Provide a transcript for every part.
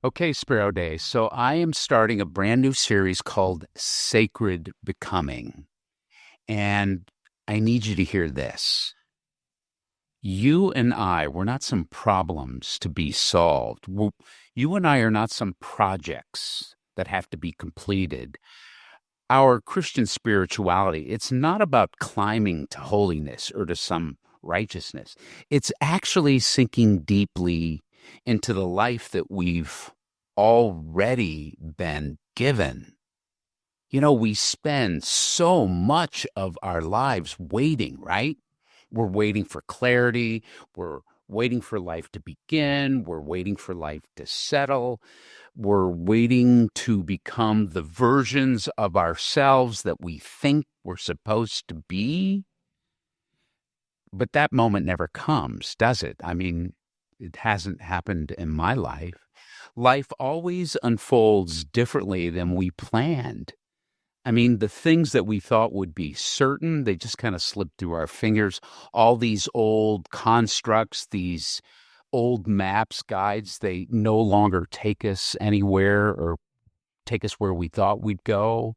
Okay, Spero Day. So I am starting a brand new series called Sacred Becoming. And I need you to hear this. You and I, we're not some problems to be solved. You and I are not some projects that have to be completed. Our Christian spirituality, it's not about climbing to holiness or to some righteousness. It's actually sinking deeply into the life that we've already been given. We spend so much of our lives waiting, right? We're waiting for clarity. We're waiting for life to begin. We're waiting for life to settle. We're waiting to become the versions of ourselves that we think we're supposed to be. But that moment never comes, does it? I mean, it hasn't happened in my life. Life always unfolds differently than we planned. I mean, the things that we thought would be certain, they just kind of slipped through our fingers. All these old constructs, these old maps, guides, they no longer take us anywhere or take us where we thought we'd go.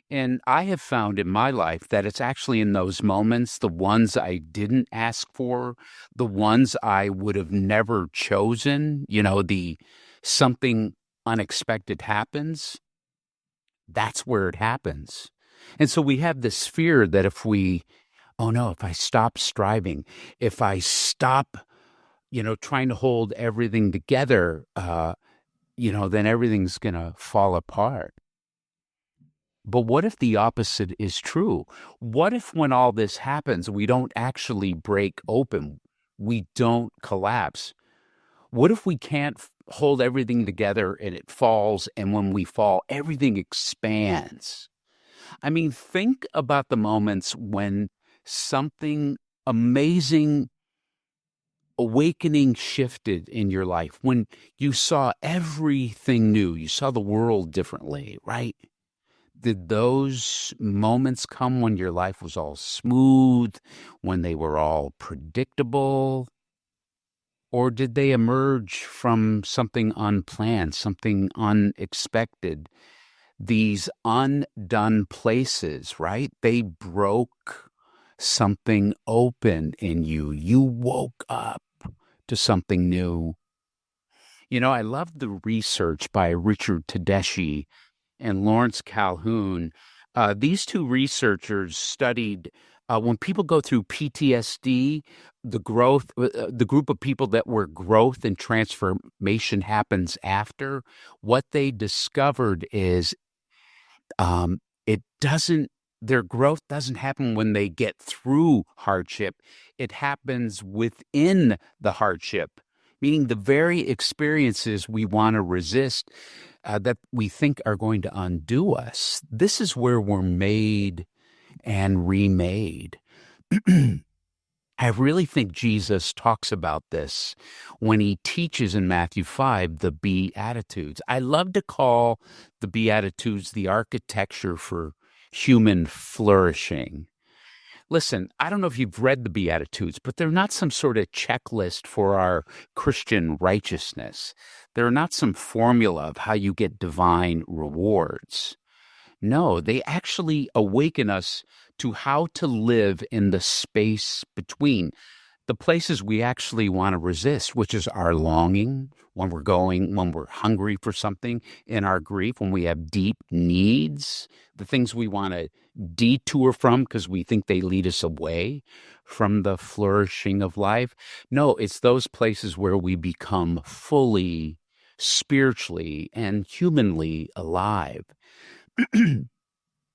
And I have found in my life that it's actually in those moments, the ones I didn't ask for, the ones I would have never chosen, the something unexpected happens, that's where it happens. And so we have this fear that oh no, if I stop striving, if I stop, trying to hold everything together, then everything's going to fall apart. But what if the opposite is true? What if when all this happens, we don't actually break open? We don't collapse? What if we can't hold everything together and it falls, and when we fall, everything expands? I mean, think about the moments when something amazing, awakening shifted in your life, when you saw everything new, you saw the world differently, right? Did those moments come when your life was all smooth, when they were all predictable? Or did they emerge from something unplanned, something unexpected? These undone places, right? They broke something open in you. You woke up to something new. I love the research by Richard Tedeschi and Lawrence Calhoun. These two researchers studied when people go through PTSD, the group of people that where growth and transformation happens after, what they discovered is it doesn't, their growth doesn't happen when they get through hardship. It happens within the hardship, meaning the very experiences we want to resist, that we think are going to undo us. This is where we're made and remade. I really think Jesus talks about this when he teaches in Matthew 5 the Beatitudes. I love to call the Beatitudes the architecture for human flourishing. Listen, I don't know if you've read the Beatitudes, but they're not some sort of checklist for our Christian righteousness. They're not some formula of how you get divine rewards. No, they actually awaken us to how to live in the space between the places we actually want to resist, which is our longing, when we're hungry for something, in our grief, when we have deep needs, the things we want to detour from because we think they lead us away from the flourishing of life. No, it's those places where we become fully spiritually and humanly alive.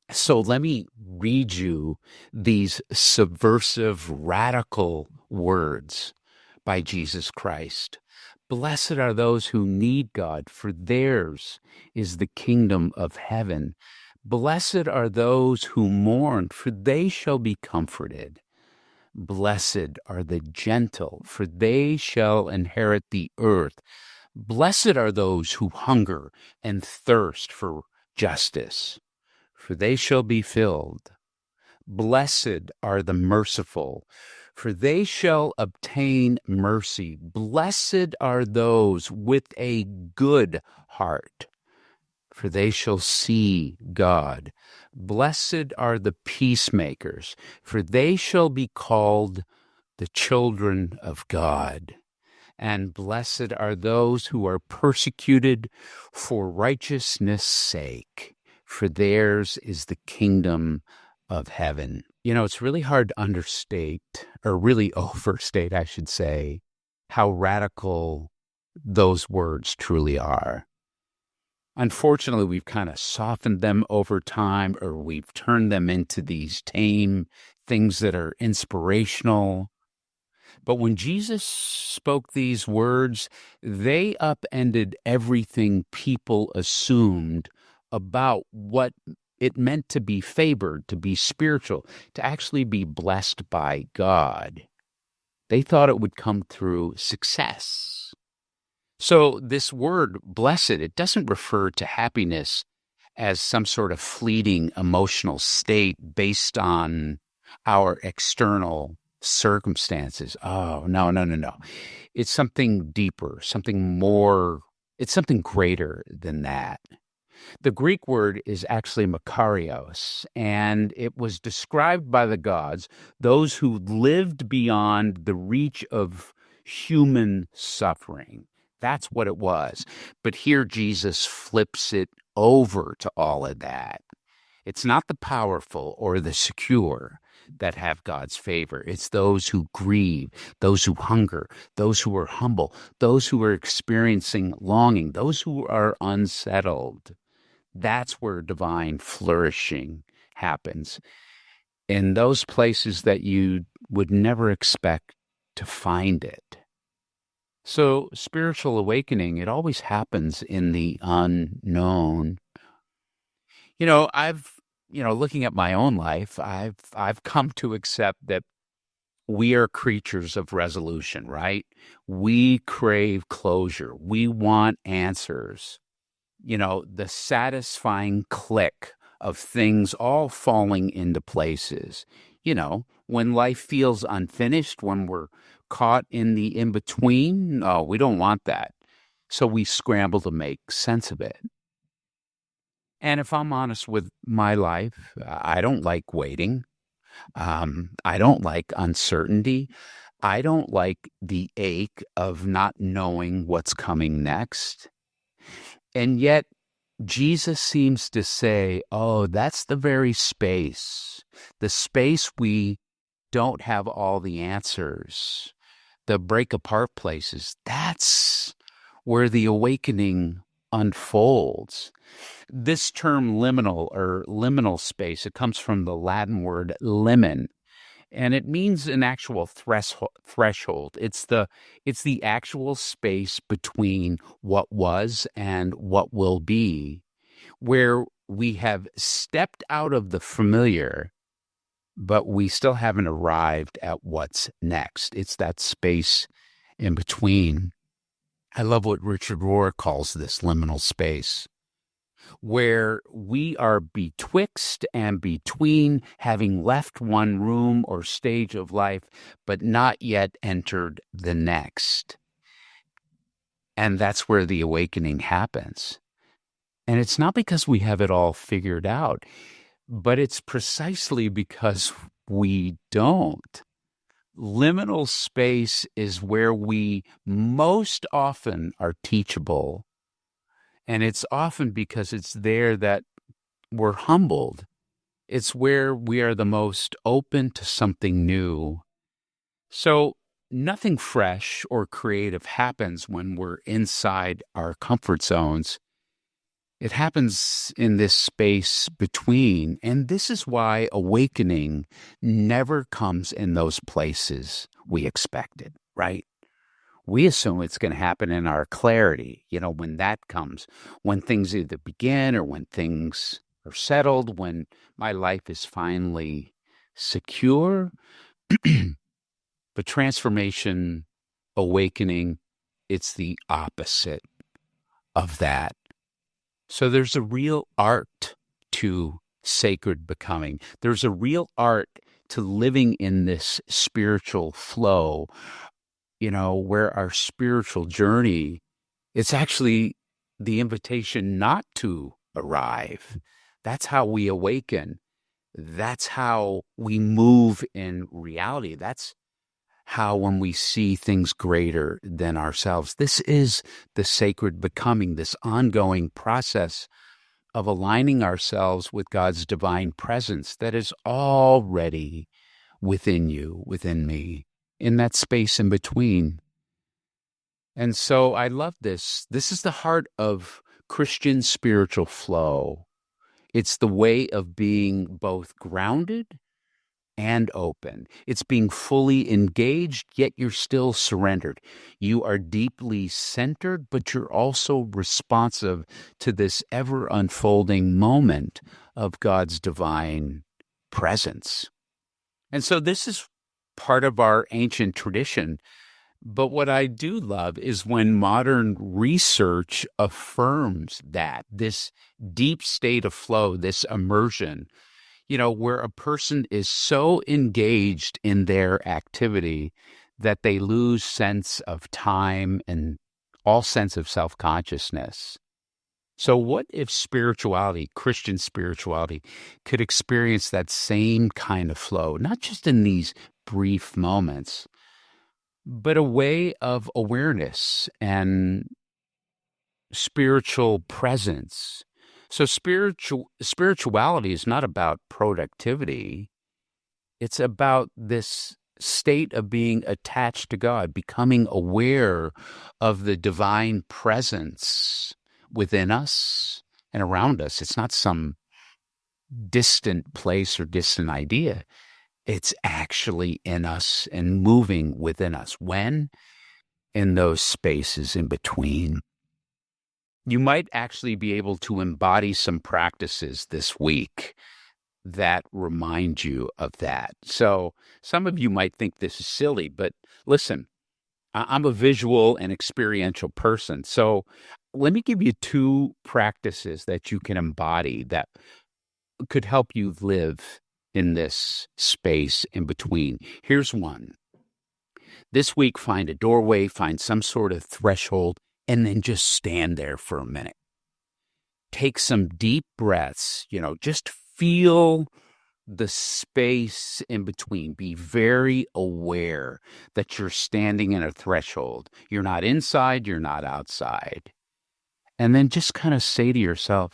So let me read you these subversive, radical words by Jesus Christ. Blessed are those who need God, for theirs is the kingdom of heaven. Blessed are those who mourn, for they shall be comforted. Blessed are the gentle, for they shall inherit the earth. Blessed are those who hunger and thirst for justice, for they shall be filled. Blessed are the merciful, for they shall obtain mercy. Blessed are those with a good heart, for they shall see God. Blessed are the peacemakers, for they shall be called the children of God. And blessed are those who are persecuted for righteousness' sake, for theirs is the kingdom of heaven. You know, it's really hard to understate, or really overstate, I should say, how radical those words truly are. Unfortunately, we've kind of softened them over time, or we've turned them into these tame things that are inspirational. But when Jesus spoke these words, they upended everything people assumed about what it meant to be favored, to be spiritual, to actually be blessed by God. They thought it would come through success. So this word, blessed, it doesn't refer to happiness as some sort of fleeting emotional state based on our external circumstances. Oh, no. It's something deeper, something more, it's something greater than that. The Greek word is actually makarios, and it was described by the gods, those who lived beyond the reach of human suffering. That's what it was. But here Jesus flips it over to all of that. It's not the powerful or the secure that have God's favor. It's those who grieve, those who hunger, those who are humble, those who are experiencing longing, those who are unsettled. That's where divine flourishing happens. In those places that you would never expect to find it. So spiritual awakening, it always happens in the unknown. Looking at my own life, I've come to accept that we are creatures of resolution, right? We crave closure. We want answers. The satisfying click of things all falling into places. When life feels unfinished, when we're caught in the in-between, no, we don't want that. So we scramble to make sense of it. And if I'm honest with my life, I don't like waiting. I don't like uncertainty. I don't like the ache of not knowing what's coming next. And yet, Jesus seems to say, oh, that's the very space, the space we don't have all the answers, the break apart places. That's where the awakening unfolds. This term liminal or liminal space, it comes from the Latin word limen, and it means an actual threshold. It's the actual space between what was and what will be, where we have stepped out of the familiar, but we still haven't arrived at what's next. It's that space in between. I love what Richard Rohr calls this liminal space, where we are betwixt and between, having left one room or stage of life, but not yet entered the next. And that's where the awakening happens. And it's not because we have it all figured out, but it's precisely because we don't. Liminal space is where we most often are teachable. And it's often because it's there that we're humbled. It's where we are the most open to something new. So nothing fresh or creative happens when we're inside our comfort zones. It happens in this space between. And this is why awakening never comes in those places we expected, right? We assume it's going to happen in our clarity, when that comes, when things either begin or when things are settled, when my life is finally secure. But transformation, awakening, it's the opposite of that. So there's a real art to sacred becoming. There's a real art to living in this spiritual flow, where our spiritual journey, it's actually the invitation not to arrive. That's how we awaken. That's how we move in reality. That's how, when we see things greater than ourselves, this is the sacred becoming, this ongoing process of aligning ourselves with God's divine presence that is already within you, within me, in that space in between. And so I love this. This is the heart of Christian spiritual flow. It's the way of being both grounded and open. It's being fully engaged, yet you're still surrendered. You are deeply centered, but you're also responsive to this ever unfolding moment of God's divine presence. And so this is part of our ancient tradition. But what I do love is when modern research affirms that this deep state of flow, this immersion, where a person is so engaged in their activity that they lose sense of time and all sense of self-consciousness. So what if spirituality, Christian spirituality, could experience that same kind of flow, not just in these brief moments, but a way of awareness and spiritual presence? So spirituality is not about productivity. It's about this state of being attached to God, becoming aware of the divine presence within us and around us. It's not some distant place or distant idea. It's actually in us and moving within us. When? In those spaces in between. You might actually be able to embody some practices this week that remind you of that. So some of you might think this is silly, but listen, I'm a visual and experiential person. So let me give you 2 practices that you can embody that could help you live in this space in between. Here's one. This week, find a doorway, find some sort of threshold, and then just stand there for a minute. Take some deep breaths, just feel the space in between. Be very aware that you're standing in a threshold. You're not inside, you're not outside. And then just kind of say to yourself,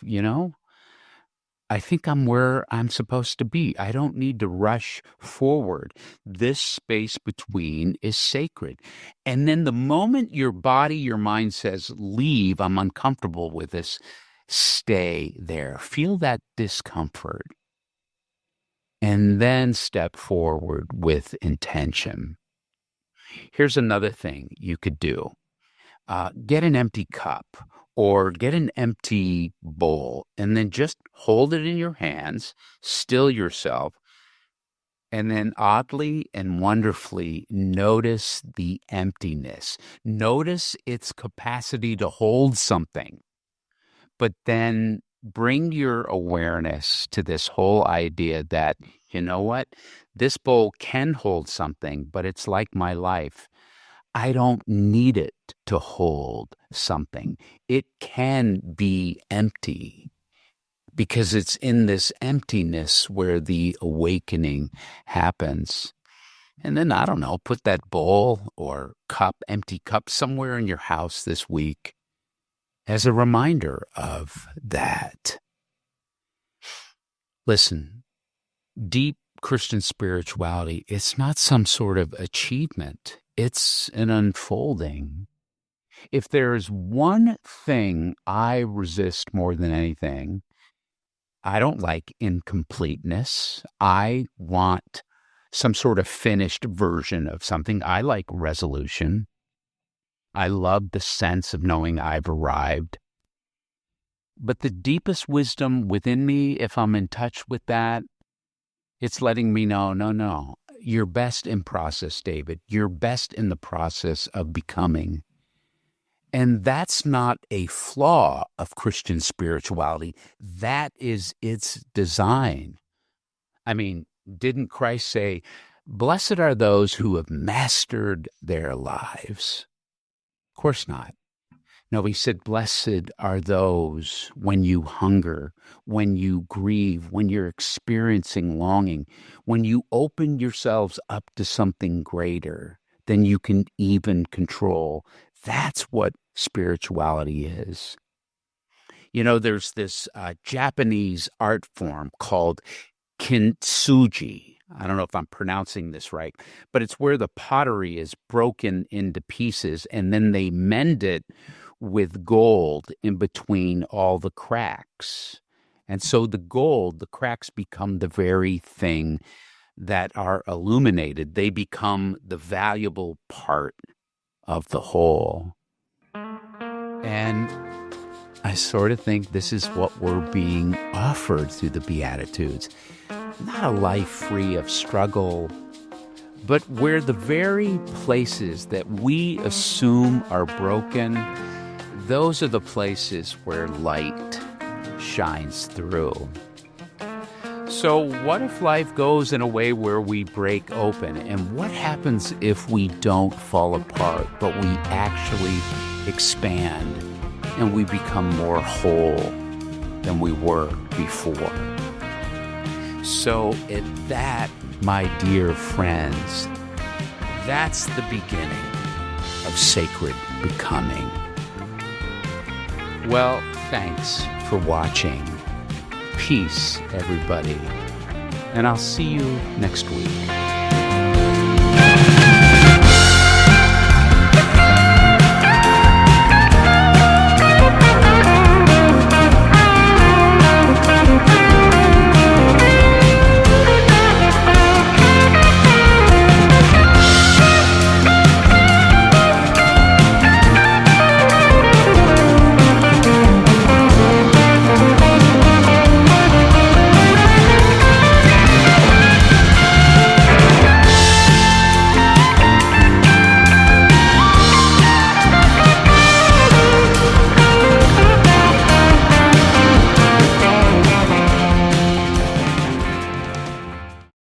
I think I'm where I'm supposed to be. I don't need to rush forward. This space between is sacred. And then the moment your body, your mind says, leave, I'm uncomfortable with this, stay there. Feel that discomfort. And then step forward with intention. Here's another thing you could do. Get an empty cup or get an empty bowl and then just hold it in your hands, still yourself, and then oddly and wonderfully notice the emptiness. Notice its capacity to hold something, but then bring your awareness to this whole idea that, you know what, this bowl can hold something, but it's like my life. I don't need it to hold something. It can be empty because it's in this emptiness where the awakening happens. And then, I don't know, put that bowl or cup, empty cup, somewhere in your house this week as a reminder of that. Listen, deep Christian spirituality, it's not some sort of achievement. It's an unfolding. If there's one thing I resist more than anything, I don't like incompleteness. I want some sort of finished version of something. I like resolution. I love the sense of knowing I've arrived. But the deepest wisdom within me, if I'm in touch with that, it's letting me know, no. You're best in process, David. You're best in the process of becoming. And that's not a flaw of Christian spirituality. That is its design. I mean, Didn't Christ say, "Blessed are those who have mastered their lives"? Of course not. No, he said, "Blessed are those when you hunger, when you grieve, when you're experiencing longing, when you open yourselves up to something greater than you can even control." That's what spirituality is. There's this Japanese art form called kintsugi. I don't know if I'm pronouncing this right, but it's where the pottery is broken into pieces and then they mend it with gold in between all the cracks. And so the cracks become the very thing that are illuminated. They become the valuable part of the whole. And I sort of think this is what we're being offered through the Beatitudes. Not a life free of struggle, but where the very places that we assume are broken, those are the places where light shines through. So what if life goes in a way where we break open? And what happens if we don't fall apart, but we actually expand and we become more whole than we were before? So at that, my dear friends, that's the beginning of sacred becoming. Well, thanks for watching. Peace, everybody. And I'll see you next week.